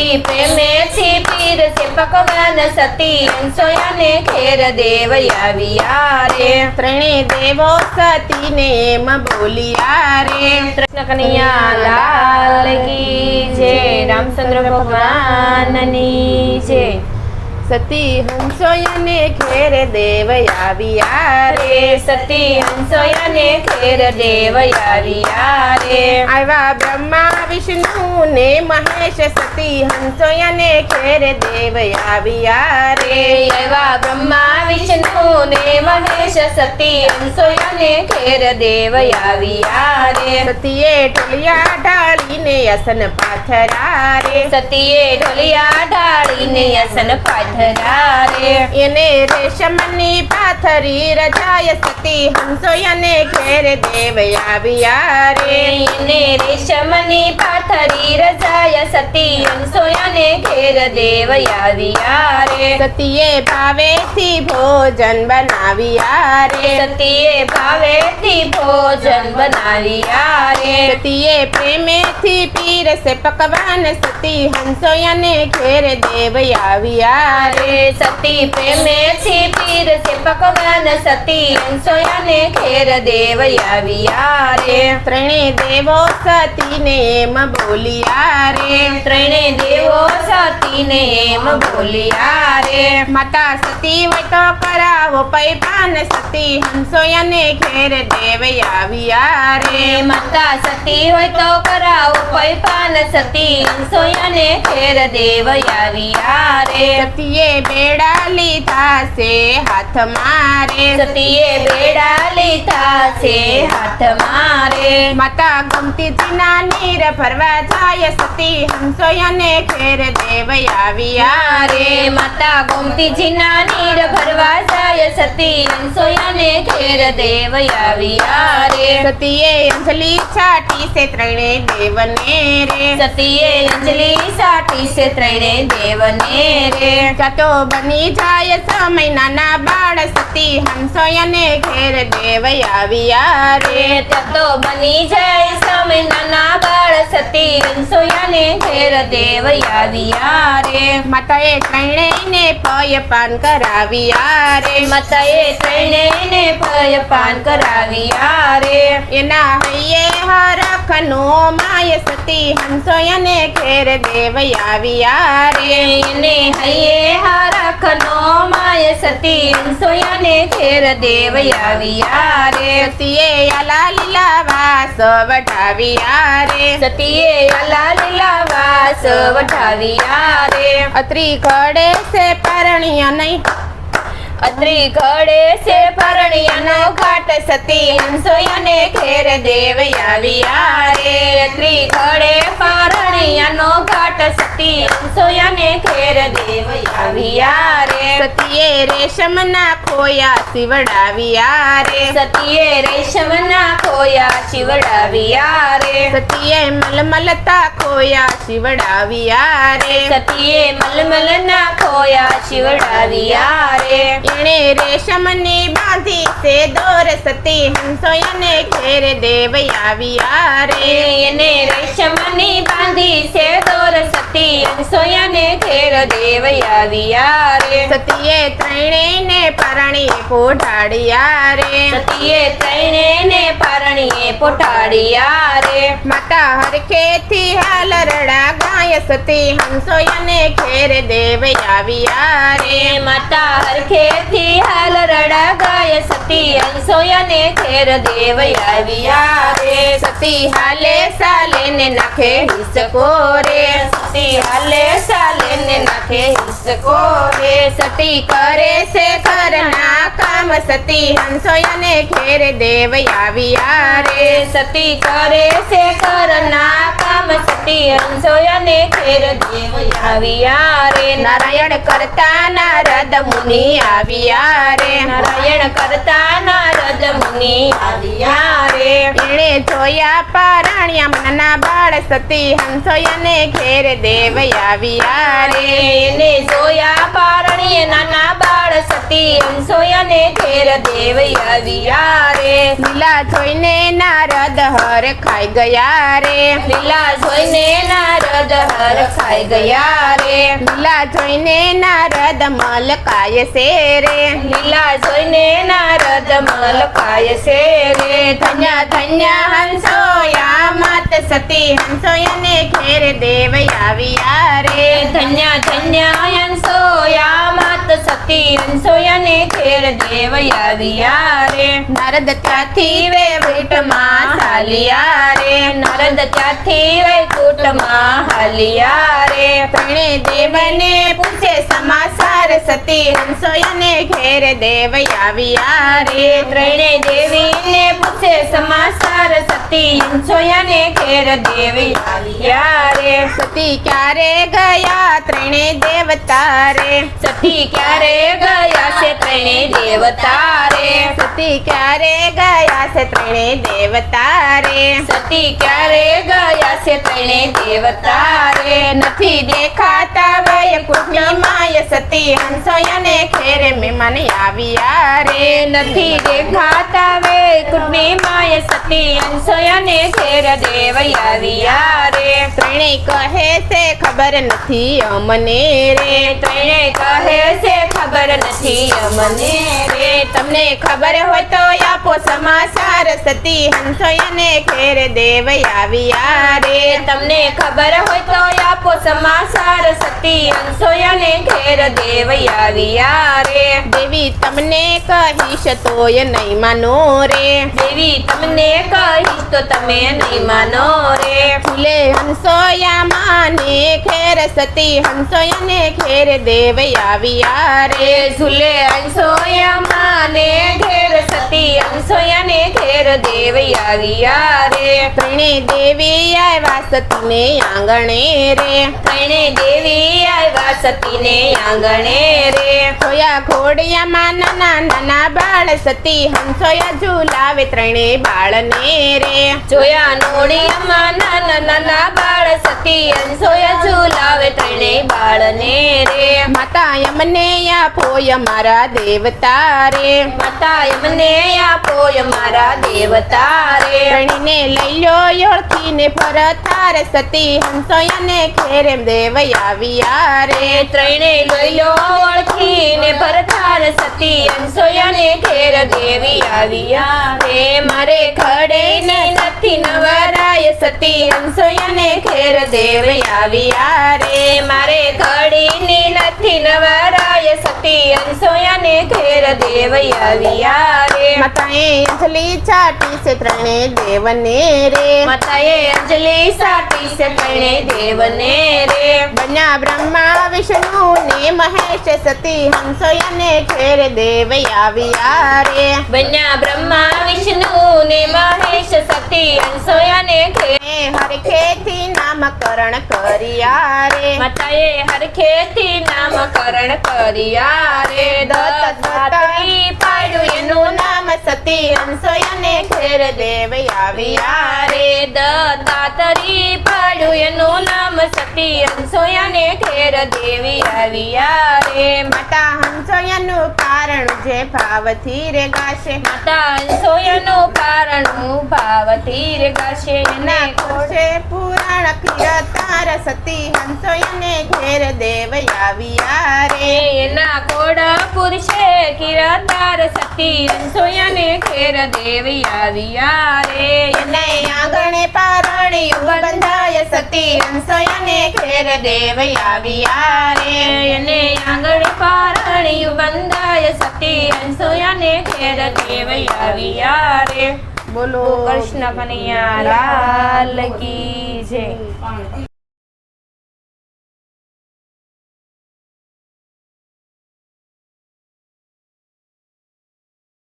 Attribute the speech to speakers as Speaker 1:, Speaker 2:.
Speaker 1: સતી પ્રેમેથી પીરસે પકવાન સતી હંસોયાને ઘેર દેવ આવ્યા રે
Speaker 2: ત્રણે દેવો સતીને એમ બોલ્યા રે
Speaker 1: કૃષ્ણ કનૈયા લાલ કી જય રામચંદ્ર ભગવાનની જય
Speaker 2: સતી હંસોયને ઘેર દેવ આવ્યા રે
Speaker 1: સતી હંસોયાને ઘેર દેવ આવ્યા રે
Speaker 2: આવ્યા બ્રહ્મા વિષ્ણુ ને મહેશ સતી હંસોયને ઘેર દેવ આવ્યા રે
Speaker 1: આવ્યા બ્રહ્મા વિષ્ણુ ને મહેશ સતી હંસોયાને ઘેર દેવ આવ્યા રે
Speaker 2: સતીએ ઢોલિયા ઢાળીને અસન પાથરા રે
Speaker 1: સતીએ ઢોલિયા ઢાળીને અસન પાથરા રે
Speaker 2: એને રેશમની પાથરી રજાય સતી હંસોયને ઘેર દેવ આવ્યા રે
Speaker 1: એને રેશમની પાથરી રજાય સતી હંસોયાને ઘેર દેવ આવ્યા રે
Speaker 2: સતીએ ભાવેથી ભોજન બનાવ્યા રે
Speaker 1: સતીએ ભાવેથી ભોજન બનાવ્યા રે
Speaker 2: સતીએ પ્રેમેથી પીરસે પકવાન સતી હંસોયને ઘેર દેવ આવ્યા
Speaker 1: રે સતી પ્રેમેથી પીરસે પકવાન સતી હંસોયાને ઘેર દેવ આવ્યા રે
Speaker 2: ત્રણે દેવો સતીને એમ બોલ્યા રે
Speaker 1: ત્રણે દેવો સતીને એમ બોલ્યા રે
Speaker 2: માતા સતી હોય તો કરાવો પૈપાન સતી હંસોયને ઘેર દેવ આવ્યા રે
Speaker 1: માતા સતી હોય તો કરાવો પૈપાન સતી હંસોયાને ઘેર દેવ આવ્યા રે
Speaker 2: સતીએ બેડા લીધા છે હાથમાં રે
Speaker 1: સતીએ બેડા લીધા છે હાથમાં રે
Speaker 2: માતા ગમતીજીના નીર ભરવા જાય સતી હંસોયને ઘેર દેવ આવ્યા
Speaker 1: રે માતા ગોમતીજીના નીર ભરવા જાય સતી હંસોયાને ઘેર દેવ આવ્યા રે
Speaker 2: સતીએ અંજલિ છાટી છે ત્રણે દેવને રે
Speaker 1: સતીએ અંજલિ સાટી છે ત્રણે દેવને રે
Speaker 2: ચાતો બની જાય સમય નાના બાળ સતી હંસોયને ઘેર દેવ આવ્યા રે
Speaker 1: તો બની જાય સમય નાના બાળ સતી હંસોયાને ઘેર દેવ આવ્યા રે
Speaker 2: માતાએ ત્રણેયને પય પાન કરાવ્યા રે
Speaker 1: માતાએ ત્રણેયને ભય પાન કરાવ્યા રે
Speaker 2: એના હૈયે હરખનો માય સતી હંસોયને ઘેર દેવ આવ્યા રે
Speaker 1: એને હૈયે હરખનો માય સતી હંસોયાને ઘેર દેવ આવ્યા રે
Speaker 2: સતીએ આલા લીલા વાસ વઢાવ્યા રે
Speaker 1: સતીએ આલા લીલા વાસ વઢાવ્યા રે
Speaker 2: અત્રી ઘડે છે પરણિયા નહીં
Speaker 1: અત્રી ઘડે છે પરણિયાનો ઘાટ સતી હંસોયાને ઘેર દેવ આવ્યા રે અત્રી ઘડે પરણિયાનો ઘાટ સતી હંસોયાને ઘેર દેવ આવ્યા રે
Speaker 2: સતીએ રેશમના ખોયા શિવડાવ્યા રે
Speaker 1: સતીએ રેશમના ખોયા શિવડાવ્યા રે
Speaker 2: સતીએ મલમલતા ખોયા શિવડાવ્યા રે
Speaker 1: સતીએ મલમલના ખોયા શિવડાવ્યા રે
Speaker 2: એણે રેશમની બાંધી છે દોર સતી હંસોયને ઘેર દેવ આવ્યા રે
Speaker 1: એને રેશમની બાંધી છે દોર સતી હંસોયાને ઘેર દેવ આવ્યા રે
Speaker 2: સતીએ ત્રણેયને પરણીએ પોઢાડ્યા રે
Speaker 1: સતીએ ત્રણેયને પરણીએ પોટાડ્યા રે
Speaker 2: માતા હરખેથી હાલરડા ગાય સતી હંસોયને ઘેર દેવ આવ્યા રે
Speaker 1: માતા હરખેથી હાલ રડા ગાય સતી હંસોયાને ઘેર દેવ આવ્યા રે
Speaker 2: સતી હાલે સાલે ને નાખે હિસકો રે
Speaker 1: સતી હાલે સાલે ને નાખે હિસકો રે
Speaker 2: સતી કરે છે ઘરના કામ સતી હંસોયને ઘેર દેવ આવ્યા રે
Speaker 1: સતી કરે છે ઘરના કામ સતી હંસોયાને ઘેર દેવ આવ્યા રે
Speaker 2: નારાયણ કરતા નારદ મુનિ આવ્યા રે
Speaker 1: નારાયણ કરતા નારદ મુનિ આવ્યા રે
Speaker 2: એણે જોયા પારણ્યા નાના બાળ સતી હંસોયને ઘેર દેવ આવ્યા રે
Speaker 1: એને જોયા પારણીએ નાના બાળ સતી સતી અંસોયને ઘેર દેવ આવ્યા રે.
Speaker 2: લીલા જોઈને નારદ હર ખાઈ ગયા રે.
Speaker 1: લીલા જોઈને નારદ હર ખાઈ ગયા રે.
Speaker 2: લીલા જોઈને નારદ મલકાય છે રે.
Speaker 1: લીલા જોઈને નારદ મલકાય છે રે.
Speaker 2: ધન્ય ધન્ય હંસોયા માત સતી હંસોયને ઘેર દેવ આવ્યા રે.
Speaker 1: ધન્ય ધન્ય હંસોયા માત સતી હંસોયને ઘેર દેવ આવ્યા રે.
Speaker 2: નારદ ત્યાંથી વૈકુંઠમાં ચાલ્યા રે.
Speaker 1: નારદ ત્યાંથી વૈકુંઠમાં હાલ્યા રે.
Speaker 2: ત્રણે દેવને પૂછે સમાચાર સતી હંસોયને ઘેર દેવ આવ્યા રે.
Speaker 1: ત્રણે દેવીને પૂછે સમાચાર સતી હંસોયને ઘેર દેવ આવ્યા રે.
Speaker 2: સતી ક્યારે ગયા ત્રણે દેવતા રે.
Speaker 1: સતી ક્યારે ગયા છે ત્રણે દેવતા રે.
Speaker 2: સતી ક્યારે ગયા છે ત્રણે દેવતા રે.
Speaker 1: સતી ક્યારે ગયા છે ત્રણે દેવતા રે.
Speaker 2: નથી દેખાતા વૈકુંઠની માય સતી હંસોયને ઘેર મહેમાન આવ્યા રે.
Speaker 1: નથી દેખાતા વૈકુંઠની માય સતી હંસોયને ઘેર દેવ આવ્યા રે.
Speaker 2: ત્રણે કહે છે ખબર નથી અમને રે.
Speaker 1: ત્રણે કહે છે ખબર નથી અમને રે.
Speaker 2: તમને ખબર હોય તો આપો સમાચાર સતી હંસોયને ઘેર દેવ આવ્યા રે.
Speaker 1: તમને ખબર હોય તો આપો સમાચાર સતી હંસોયને ઘેર દેવ આવ્યા રે.
Speaker 2: દેવી તમને કહીશ તોય નહીં માનો રે.
Speaker 1: દેવી તમને કહીશ તો તમે નહીં માનો રે.
Speaker 2: ફૂલે હંસોયા માને ઘેર સતી હંસોયને ઘેર દેવ આવ્યા રે.
Speaker 1: ઝૂલે અંસોયા માને ઘેર સતી અંસોયાને ઘેર દેવ આવ્યા રે.
Speaker 2: ત્રણે દેવી આવ્યા સતીને આંગણે રે.
Speaker 1: ત્રણે દેવી આવ્યા સતીને આંગણે રે.
Speaker 2: જોયા ઘોડિયામાં નાના નાના બાળ સતી હંસોયા ઝુલાવે ત્રણે બાળને રે.
Speaker 1: જોયા નોડિયામાં નાના નાના બાળ સતી અંસોયા ઝુલાવે ત્રણે બાળને રે.
Speaker 2: માતા યમને આપોય મારા દેવતા રે.
Speaker 1: માતા એમને આપો મારા દેવતા રે.
Speaker 2: ત્રણેને લઈ લો ઓળખીને ફરતાર સતી હંસોયાને ઘેર દેવ આવ્યા રે.
Speaker 1: ત્રણે લઈ લો ઓળખીને ભરતાર સતી અંસોયાને ઘેર દેવી આવ્યા રે. મારે ખડેને નથી નવરાય સતી અંસોયાને ઘેર દેવ આવ્યા રે. મારે ખડીની નથી નવરાય સતી અંસોયાને ઘેર દેવ આવ્યા રે.
Speaker 2: માતાએ અંજલિ ચાટી છે ત્રણે દેવને રે.
Speaker 1: માતાએ અંજલિ સાટી છે ત્રણે દેવને રે.
Speaker 2: બન્યા બ્રહ્મા વિષ્ણુ ને મહેશ સતી હંસોયાને ઘેર દેવ આવ્યા રે.
Speaker 1: બન્યા બ્રહ્મા વિષ્ણુ ને મહેશ સતી અંસોયાને ઘેર.
Speaker 2: હરખેથી નામકરણ કર્યા રે.
Speaker 1: માતાએ હરખેથી નામકરણ કર્યા રે. દત્ત દાતરી પાડ્યું એનું
Speaker 2: નામ સતી હંસોયાને ઘેર દેવ આવ્યા રે.
Speaker 1: દાતરી પાડ્યું એનું નામ સતી અંસોયાને ઘેર દેવી આવ્યા રે.
Speaker 2: માતા હંસોયાનું કારણ જે ભાવથી રે ગાશે.
Speaker 1: માતા અંસોયાનું કારણું ભાવથી રે ગાશે.
Speaker 2: ના ખોશે પુરાણ કીર્તાર સતી હંસોયાને ઘેર દેવ આવ્યા રે.
Speaker 1: એના કોડ પુરુષે કિરતાર સતી અંસોયાને ઘેર દેવી આવ્યા રે.
Speaker 2: એને આંગણે પારણિયું બંધાય સતી હંસોયાને ઘેર દેવ આવ્યા રે.
Speaker 1: એને આંગણે પારણિયું બંધાય સતી અંસોયાને ઘેર દેવ આવ્યા રે.
Speaker 2: બોલો
Speaker 1: કૃષ્ણ કનૈયા લાલ કી જય.